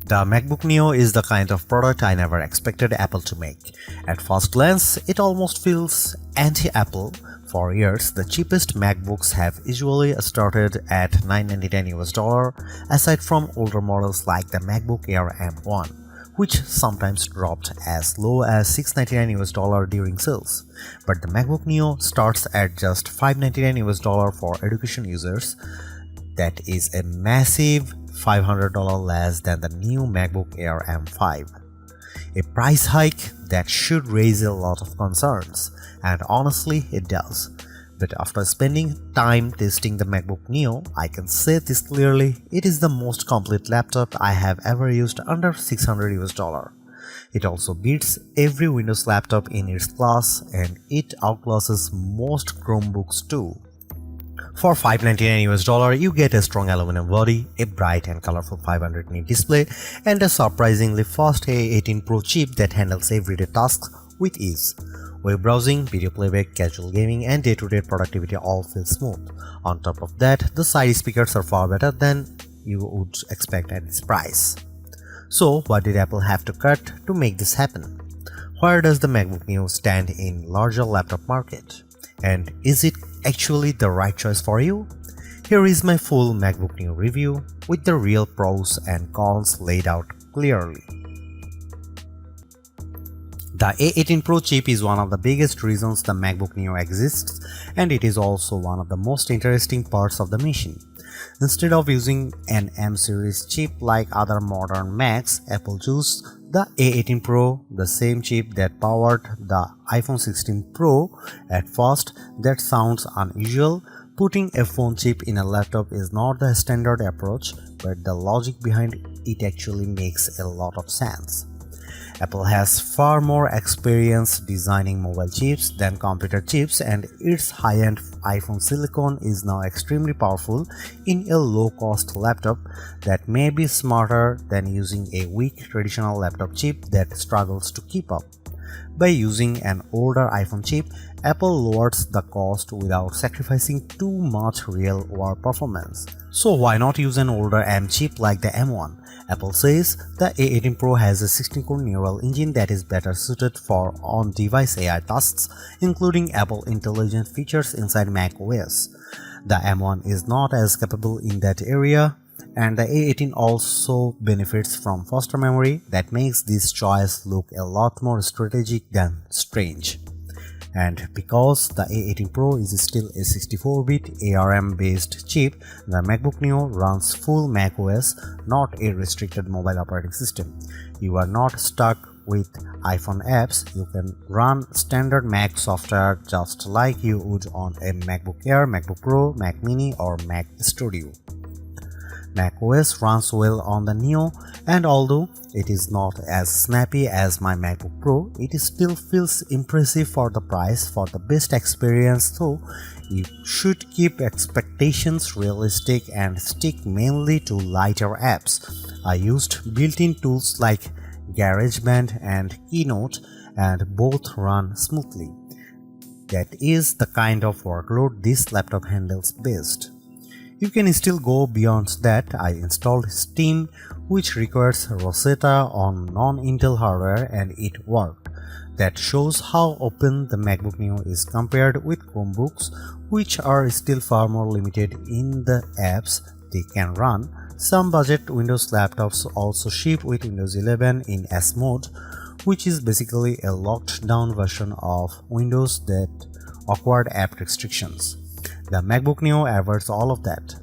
The MacBook Neo is the kind of product I never expected Apple to make. At first glance, it almost feels anti-Apple. For years, the cheapest MacBooks have usually started at $999 aside from older models like the MacBook Air M1, which sometimes dropped as low as $699 during sales. But the MacBook Neo starts at just $599 for education users. That is a massive $500 less than the new MacBook Air M5. A price hike that should raise a lot of concerns, and honestly it does. But after spending time testing the MacBook Neo, I can say this clearly, it is the most complete laptop I have ever used under $600. It also beats every Windows laptop in its class, and it outclasses most Chromebooks too. For $599 you get a strong aluminum body, a bright and colorful 500 nit display, and a surprisingly fast A18 Pro chip that handles everyday tasks with ease. Web browsing, video playback, casual gaming, and day-to-day productivity all feel smooth. On top of that, the side speakers are far better than you would expect at this price. So what did Apple have to cut to make this happen? Where does the MacBook Neo stand in larger laptop market? And is it actually the right choice for you? Here is my full MacBook Neo review with the real pros and cons laid out clearly. The A18 Pro chip is one of the biggest reasons the MacBook Neo exists, and it is also one of the most interesting parts of the machine. Instead of using an M series chip like other modern Macs, Apple chose the A18 Pro, the same chip that powered the iPhone 16 Pro. At first, that sounds unusual. Putting a phone chip in a laptop is not the standard approach, but the logic behind it actually makes a lot of sense. Apple has far more experience designing mobile chips than computer chips, and its high-end iPhone silicon is now extremely powerful in a low-cost laptop that may be smarter than using a weak traditional laptop chip that struggles to keep up. By using an older iPhone chip, Apple lowers the cost without sacrificing too much real-world performance. So why not use an older M chip like the M1? Apple says the A18 Pro has a 16-core neural engine that is better suited for on-device AI tasks, including Apple Intelligent features inside macOS. The M1 is not as capable in that area, and the A18 also benefits from faster memory that makes this choice look a lot more strategic than strange. And because the A18 Pro is still a 64-bit ARM-based chip, the MacBook Neo runs full macOS, not a restricted mobile operating system. You are not stuck with iPhone apps. You can run standard Mac software just like you would on a MacBook Air, MacBook Pro, Mac Mini, or Mac Studio. macOS runs well on the Neo, and although it is not as snappy as my MacBook Pro, it still feels impressive for the price. For the best experience though, you should keep expectations realistic and stick mainly to lighter apps. I used built-in tools like GarageBand and Keynote, and both run smoothly. That is the kind of workload this laptop handles best. You can still go beyond that. I installed Steam, which requires Rosetta on non-Intel hardware, and it worked. That shows how open the MacBook Neo is compared with Chromebooks, which are still far more limited in the apps they can run. Some budget Windows laptops also ship with Windows 11 in S mode, which is basically a locked down version of Windows that awkward app restrictions. The MacBook Neo avoids all of that.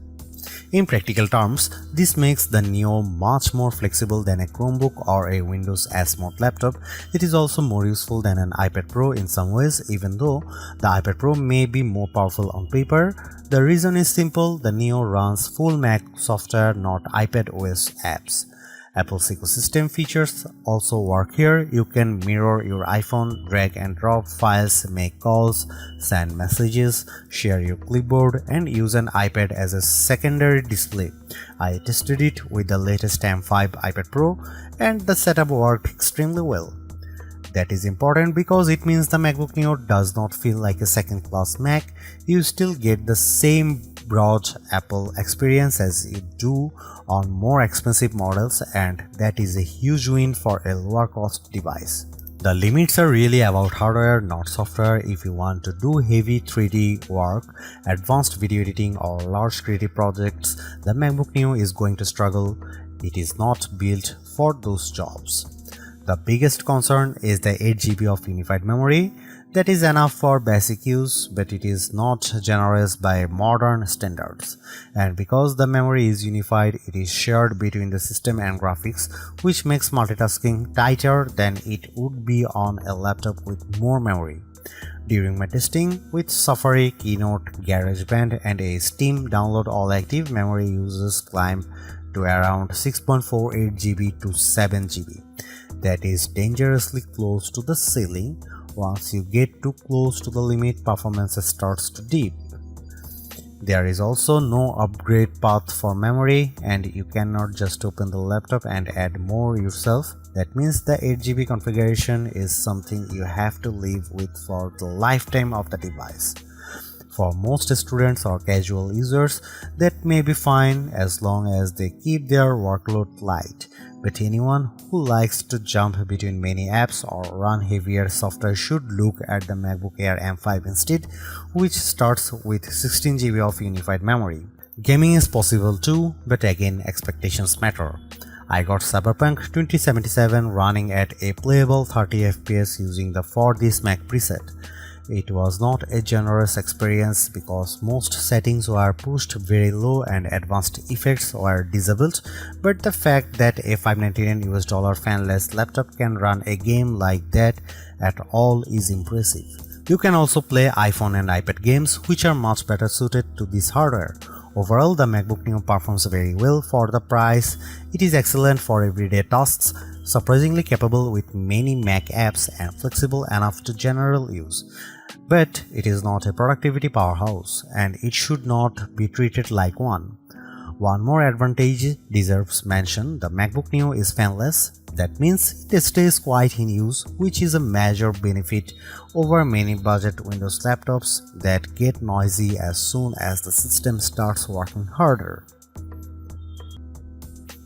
In practical terms, this makes the Neo much more flexible than a Chromebook or a Windows S mode laptop. It is also more useful than an iPad Pro in some ways, even though the iPad Pro may be more powerful on paper. The reason is simple: the Neo runs full Mac software, not iPad OS apps. Apple's ecosystem features also work here. You can mirror your iPhone, drag and drop files, make calls, send messages, share your clipboard, and use an iPad as a secondary display. I tested it with the latest M5 iPad Pro, and the setup worked extremely well. That is important because it means the MacBook Neo does not feel like a second-class Mac. You still get the same broad Apple experience as you do on more expensive models, and that is a huge win for a lower cost device. The limits are really about hardware, not software. If you want to do heavy 3D work, advanced video editing, or large creative projects, the MacBook Neo is going to struggle. It is not built for those jobs. The biggest concern is the 8GB of unified memory. That is enough for basic use, but it is not generous by modern standards. And because the memory is unified, it is shared between the system and graphics, which makes multitasking tighter than it would be on a laptop with more memory. During my testing with Safari, Keynote, GarageBand, and a Steam download, all active memory uses climb to around 6.48GB to 7GB. That is dangerously close to the ceiling. Once you get too close to the limit, performance starts to dip. There is also no upgrade path for memory, and you cannot just open the laptop and add more yourself. That means the 8GB configuration is something you have to live with for the lifetime of the device. For most students or casual users, that may be fine as long as they keep their workload light. But anyone who likes to jump between many apps or run heavier software should look at the MacBook Air M5 instead, which starts with 16GB of unified memory. Gaming is possible too, but again expectations matter. I got Cyberpunk 2077 running at a playable 30fps using the For This Mac preset. It was not a generous experience because most settings were pushed very low and advanced effects were disabled, but the fact that a $599 fanless laptop can run a game like that at all is impressive. You can also play iPhone and iPad games, which are much better suited to this hardware. Overall, the MacBook Neo performs very well for the price. It is excellent for everyday tasks, surprisingly capable with many Mac apps, and flexible enough to general use. But it is not a productivity powerhouse, and it should not be treated like one. One more advantage deserves mention: the MacBook Neo is fanless. That means it stays quiet in use, which is a major benefit over many budget Windows laptops that get noisy as soon as the system starts working harder.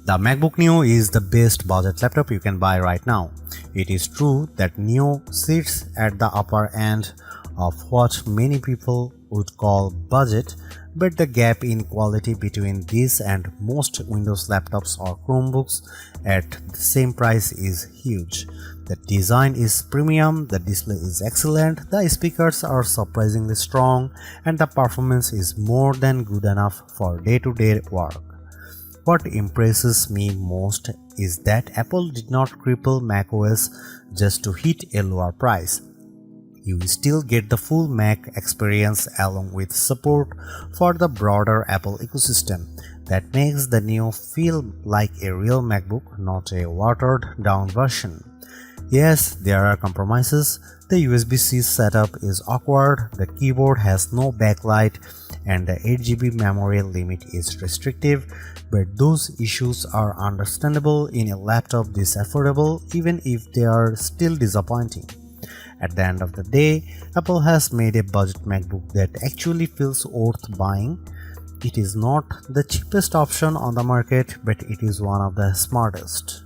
The MacBook Neo is the best budget laptop you can buy right now. It is true that Neo sits at the upper end of what many people would call budget, but the gap in quality between this and most Windows laptops or Chromebooks at the same price is huge. The design is premium, the display is excellent, the speakers are surprisingly strong, and the performance is more than good enough for day-to-day work. What impresses me most is that Apple did not cripple macOS just to hit a lower price. You still get the full Mac experience along with support for the broader Apple ecosystem. That makes the Neo feel like a real MacBook, not a watered-down version. Yes, there are compromises. The USB-C setup is awkward, the keyboard has no backlight, and the 8GB memory limit is restrictive, but those issues are understandable in a laptop this affordable, even if they are still disappointing. At the end of the day, Apple has made a budget MacBook that actually feels worth buying. It is not the cheapest option on the market, but it is one of the smartest.